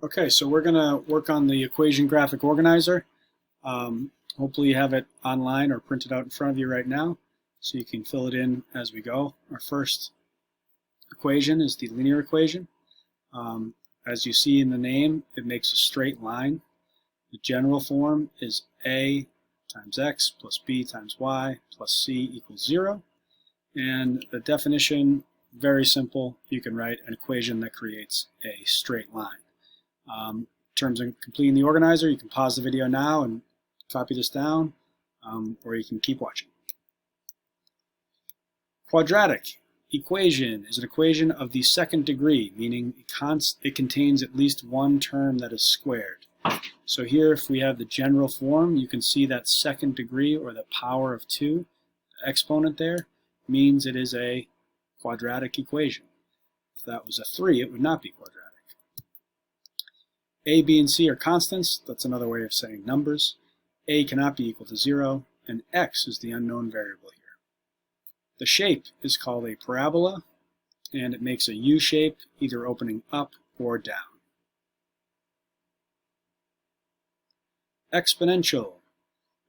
Okay, so we're going to work on the equation graphic organizer. Hopefully you have it online or printed out in front of you right now, so you can fill it in as we go. Our first equation is the linear equation. As you see in the name, it makes a straight line. The general form is a times x plus b times y plus c equals 0. And the definition, very simple. You can write an equation that creates a straight line. In terms of completing the organizer, you can pause the video now and copy this down, or you can keep watching. Quadratic equation is an equation of the second degree, meaning it contains at least one term that is squared. So here, if we have the general form, you can see that second degree, or the power of 2, the exponent there, means it is a quadratic equation. If that was a 3, it would not be quadratic. A, B, and C are constants. That's another way of saying numbers. A cannot be equal to 0, and x is the unknown variable here. The shape is called a parabola, and it makes a U shape, either opening up or down. Exponential.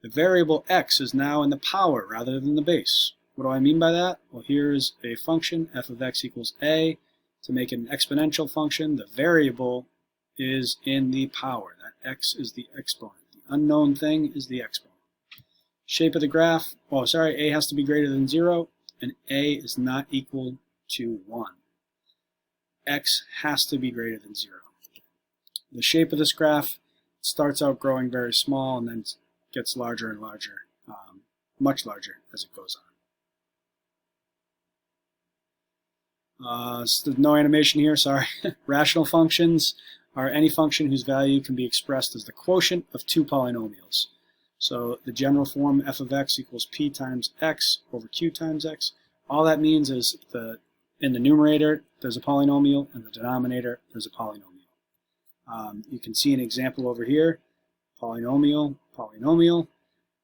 The variable x is now in the power rather than the base. What do I mean by that? Well, here is a function, f of x equals a. To make it an exponential function, the variable is in the power. That x is the exponent. The unknown thing is the exponent. Shape of the graph, a has to be greater than 0, and a is not equal to 1. X has to be greater than 0. The shape of this graph starts out growing very small and then gets larger and larger, much larger as it goes on. So no animation here, sorry. Rational functions are any function whose value can be expressed as the quotient of two polynomials. So the general form, f of x equals p times x over q times x. All that means is in the numerator, there's a polynomial, and the denominator, there's a polynomial. You can see an example over here, polynomial, polynomial,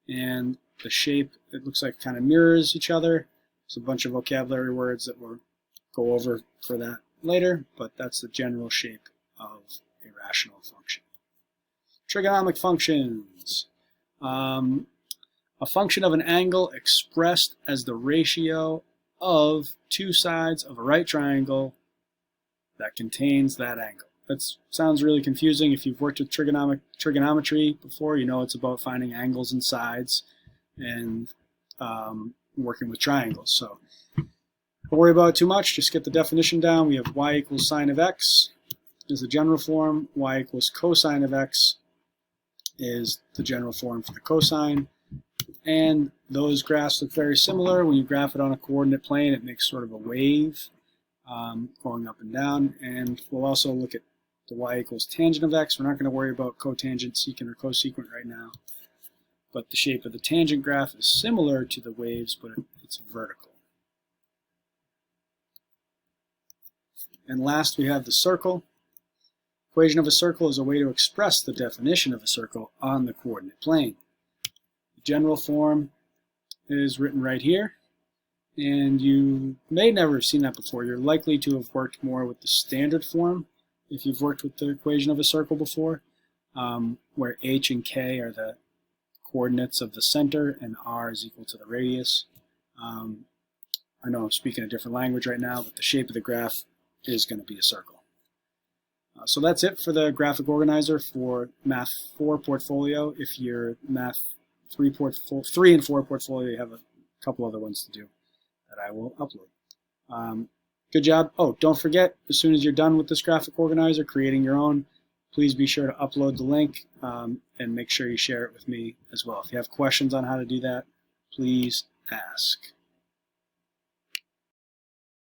and the shape, it looks like kind of mirrors each other. There's a bunch of vocabulary words that we'll go over for that later, but that's the general shape of a rational function. Trigonometric functions. A function of an angle expressed as the ratio of two sides of a right triangle that contains that angle. That sounds really confusing. If you've worked with trigonometry before, you know it's about finding angles and sides and working with triangles. So don't worry about it too much. Just get the definition down. We have y equals sine of x is the general form. Y equals cosine of x is the general form for the cosine. And those graphs look very similar. When you graph it on a coordinate plane, it makes sort of a wave going up and down. And we'll also look at the y equals tangent of x. We're not going to worry about cotangent, secant, or cosecant right now. But the shape of the tangent graph is similar to the waves, but it's vertical. And last, we have the circle. Equation of a circle is a way to express the definition of a circle on the coordinate plane. The general form is written right here, and you may never have seen that before. You're likely to have worked more with the standard form if you've worked with the equation of a circle before, where h and k are the coordinates of the center and r is equal to the radius. I know I'm speaking a different language right now, but the shape of the graph is going to be a circle. So that's it for the graphic organizer for Math 4 portfolio. If you're Math 3 and 4 portfolio, you have a couple other ones to do that I will upload. Good job. Oh, don't forget, as soon as you're done with this graphic organizer, creating your own, please be sure to upload the link and make sure you share it with me as well. If you have questions on how to do that, please ask.